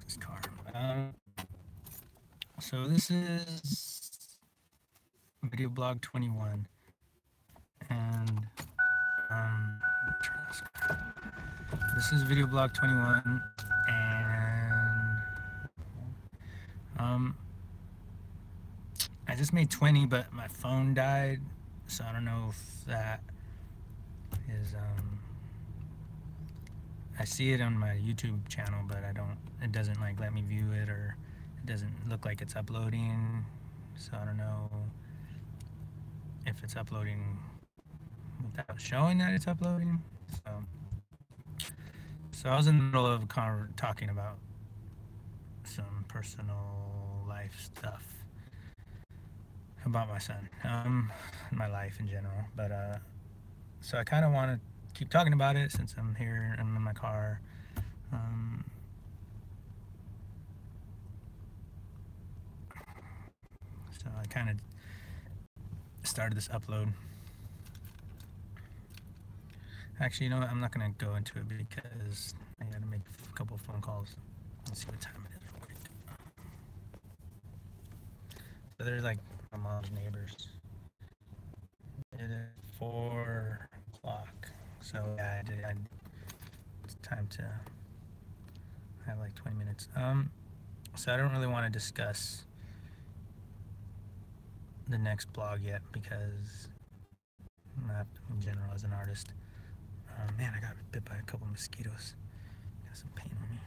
this car. So this is Video Blog 21, and this is Video Blog 21, and um, I just made 20, but my phone died, so I don't know if that is I see it on my YouTube channel, but it doesn't like let me view it, or it doesn't look like it's uploading, so I don't know if it's uploading without showing that it's uploading. So I was in the middle of talking about some personal life stuff about my son, my life in general, but so I kind of want to keep talking about it since I'm here, I'm in my car. So I kind of started this upload. Actually, you know what? I'm not going to go into it because I got to make a couple of phone calls. Let's see what time it is real quick. So there's like my mom's neighbors. It is 4 o'clock. So yeah, it's time to have like 20 minutes. So I don't really want to discuss the next blog yet because not in general as an artist. Man, I got bit by a couple mosquitoes. Got some pain on me.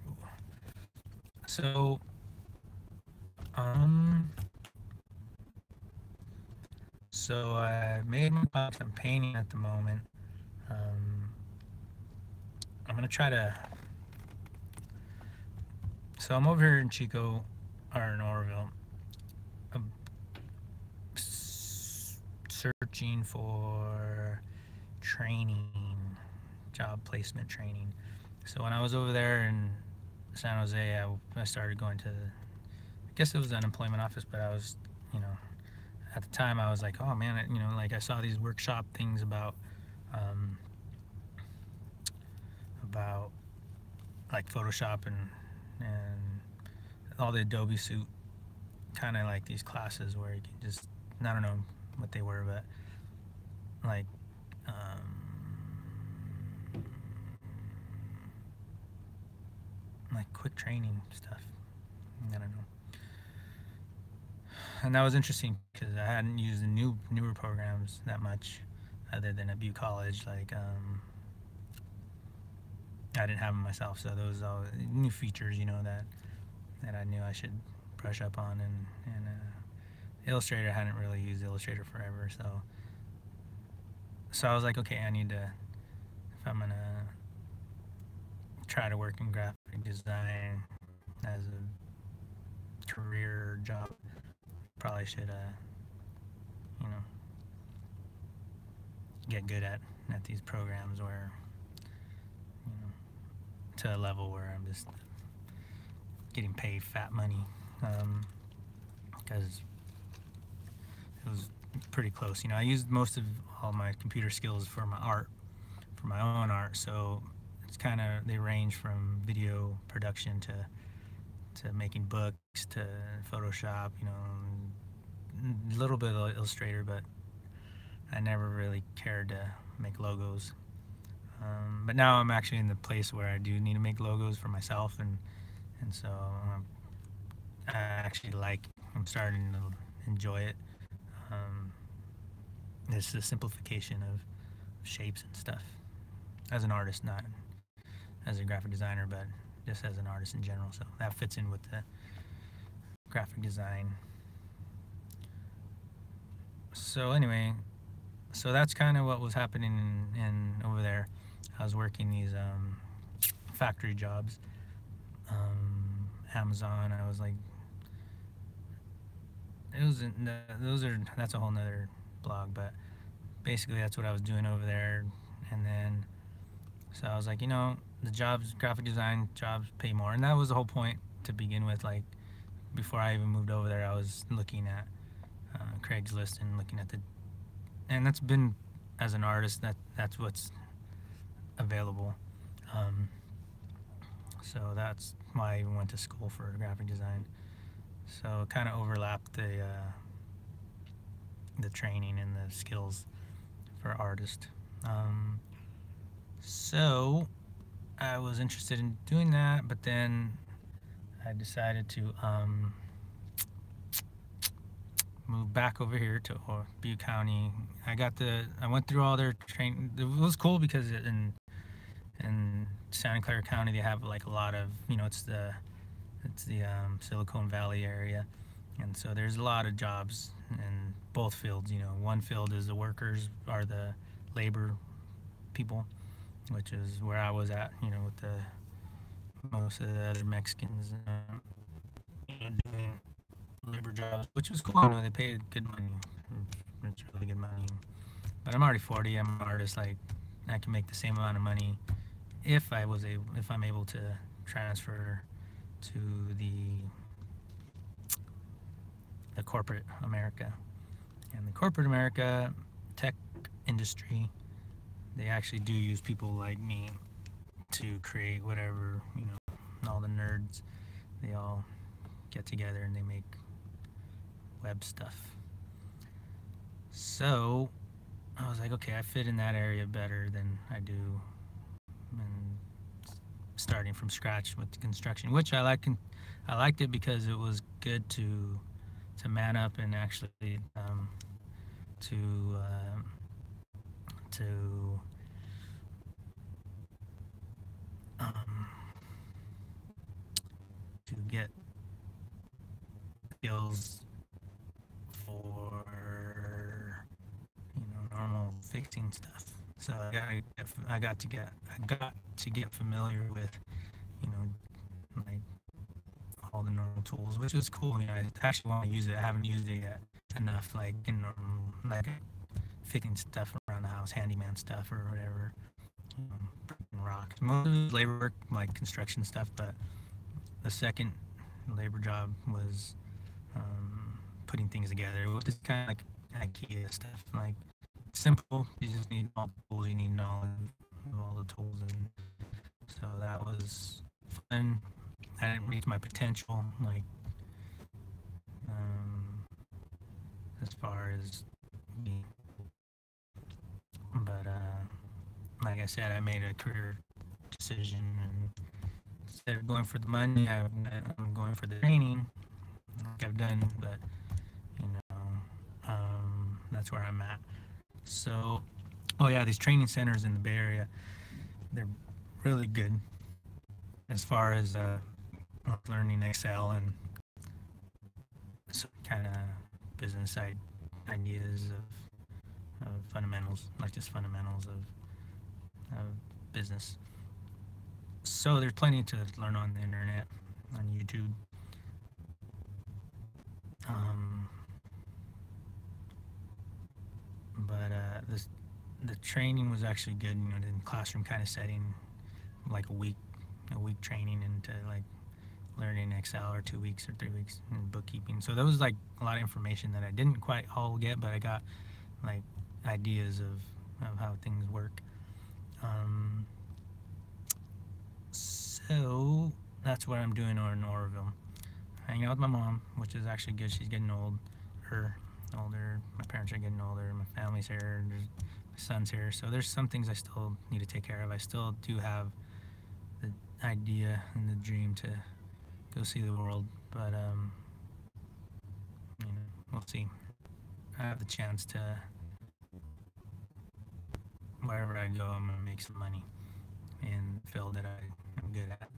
Ooh. So I made my box. I'm painting at the moment. I'm gonna try to. So I'm over here in Chico, or in Oroville, searching for training, job placement training. So when I was over there in San Jose, I started going to, I guess it was the unemployment office, but I was, at the time I was like, oh man, like I saw these workshop things about like Photoshop and all the Adobe suite, kind of like these classes where you can just, I don't know what they were, but like quick training stuff. I don't know. And that was interesting because I hadn't used the newer programs that much, other than at Butte College. Like I didn't have them myself, so those are new features, that I knew I should brush up on. And Illustrator, I hadn't really used Illustrator forever, so I was like, okay, I need to, if I'm gonna try to work in graphic design as a career job, probably should get good at these programs where, to a level where I'm just getting paid fat money, because it was pretty close. I used most of all my computer skills for my art, for my own art, so it's kind of, they range from video production to making books, to Photoshop, a little bit of Illustrator, but I never really cared to make logos. But now I'm actually in the place where I do need to make logos for myself, and so I'm starting to enjoy it. It's the simplification of shapes and stuff. As an artist, not as a graphic designer, but just as an artist in general. So that fits in with the graphic design. So anyway, so that's kind of what was happening in over there. I was working these factory jobs. Amazon, I was like, that's a whole nother blog, but basically that's what I was doing over there. And then, so I was like, the jobs, graphic design jobs pay more. And that was the whole point to begin with. Like, before I even moved over there, I was looking at Craigslist and looking at and that's been, as an artist, that's what's available. So that's why I even went to school for graphic design. So it kind of overlapped the training and the skills for artist. Um, so I was interested in doing that, but then I decided to move back over here to Butte County. I went through all their training. It was cool because in Santa Clara County they have like a lot of, it's the Silicon Valley area, and so there's a lot of jobs in both fields. One field is the workers are the labor people, which is where I was at. With the most of the other Mexicans doing labor jobs, which was cool. They paid good money. It's really good money. But I'm already 40. I'm an artist. Like, I can make the same amount of money if I'm able to transfer to the corporate America. And the corporate America tech industry, they actually do use people like me to create whatever, all the nerds, they all get together and they make web stuff. So I was like, okay, I fit in that area better than I do and starting from scratch with the construction, which I liked it because it was good to man up and actually to um, to get skills for normal fixing stuff. So I got to get familiar with like all the normal tools, which was cool. I actually want to use it. I haven't used it yet enough, like in like fixing stuff around the house, handyman stuff or whatever. Breaking rocks. Most of it was labor work, like construction stuff, but the second labor job was putting things together. It was kind of like IKEA stuff, like simple. You just need all the tools. You need knowledge of all the tools, and so that was fun. I didn't reach my potential, like as far as me, but like I said, I made a career decision, and instead of going for the money, I'm going for the training, like I've done. But that's where I'm at. So, oh yeah, these training centers in the Bay Area, they're really good as far as learning Excel and some kind of business ideas of fundamentals, like just fundamentals of business. So there's plenty to learn on the internet, on YouTube. But the training was actually good, in classroom kind of setting, like a week training into like learning Excel, or 2 weeks or 3 weeks in bookkeeping. So that was like a lot of information that I didn't quite all get, but I got like ideas of how things work. So that's what I'm doing over in Oroville. Hanging out with my mom, which is actually good. She's getting older. My parents are getting older. My family's here. My son's here. So there's some things I still need to take care of. I still do have the idea and the dream to go see the world, but we'll see. I have the chance to, wherever I go, I'm gonna make some money in the field that I'm good at.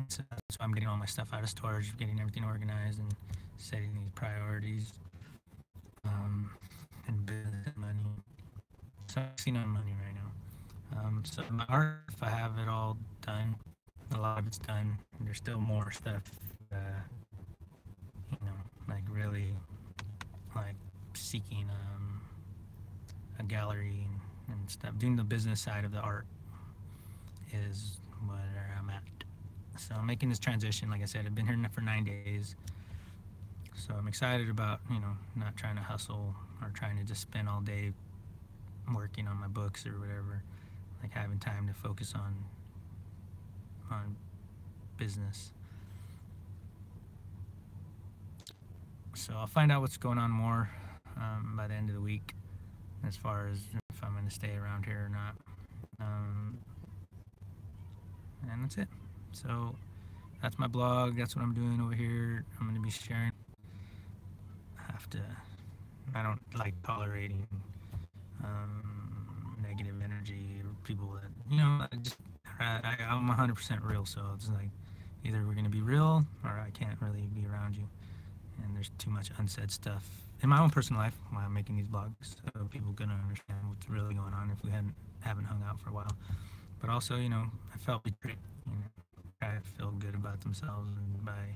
So I'm getting all my stuff out of storage, getting everything organized, and setting these priorities, and business and money. So I'm focusing on money right now. So my art, if I have it all done, a lot of it's done. There's still more stuff, like really, like seeking a gallery and stuff. Doing the business side of the art is where I'm at. So I'm making this transition. Like I said, I've been here for 9 days. So I'm excited about, not trying to hustle or trying to just spend all day working on my books or whatever. Like having time to focus on business. So I'll find out what's going on more by the end of the week, as far as if I'm going to stay around here or not. And that's it. So that's my blog. That's what I'm doing over here. I'm going to be sharing. I don't like tolerating negative energy or people that, I'm 100% real. So it's like either we're going to be real or I can't really be around you. And there's too much unsaid stuff in my own personal life while I'm making these blogs, so people gonna understand what's really going on if we haven't hung out for a while. But also, I felt betrayed. I feel good about themselves and by,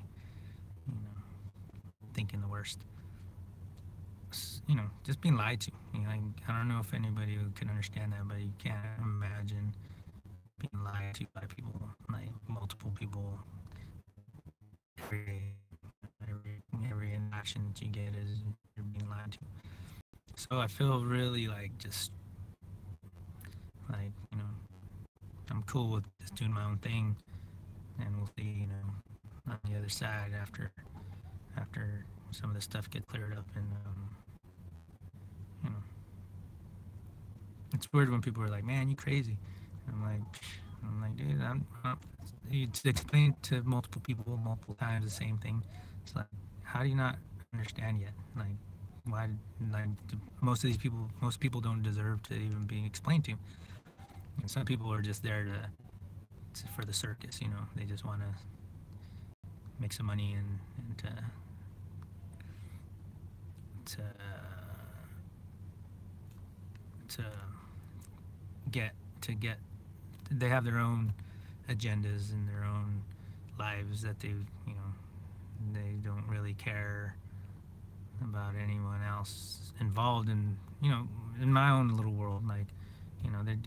thinking the worst. Just being lied to. I don't know if anybody can understand that, but you can't imagine being lied to by people, like multiple people, every day. Every interaction that you get is you're being lied to. So I feel really just I'm cool with just doing my own thing, and we'll see, on the other side after some of the stuff get cleared up. And it's weird when people are like, "Man, you crazy." I'm like, dude, you explain to multiple people multiple times the same thing. It's like, how do you not understand yet? Like, why? Like, most people don't deserve to even be explained to. And some people are just there for the circus. They just want to make some money and to get. They have their own agendas and their own lives that they don't really care about anyone else involved in in my own little world. Like,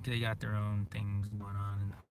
they got their own things going on, and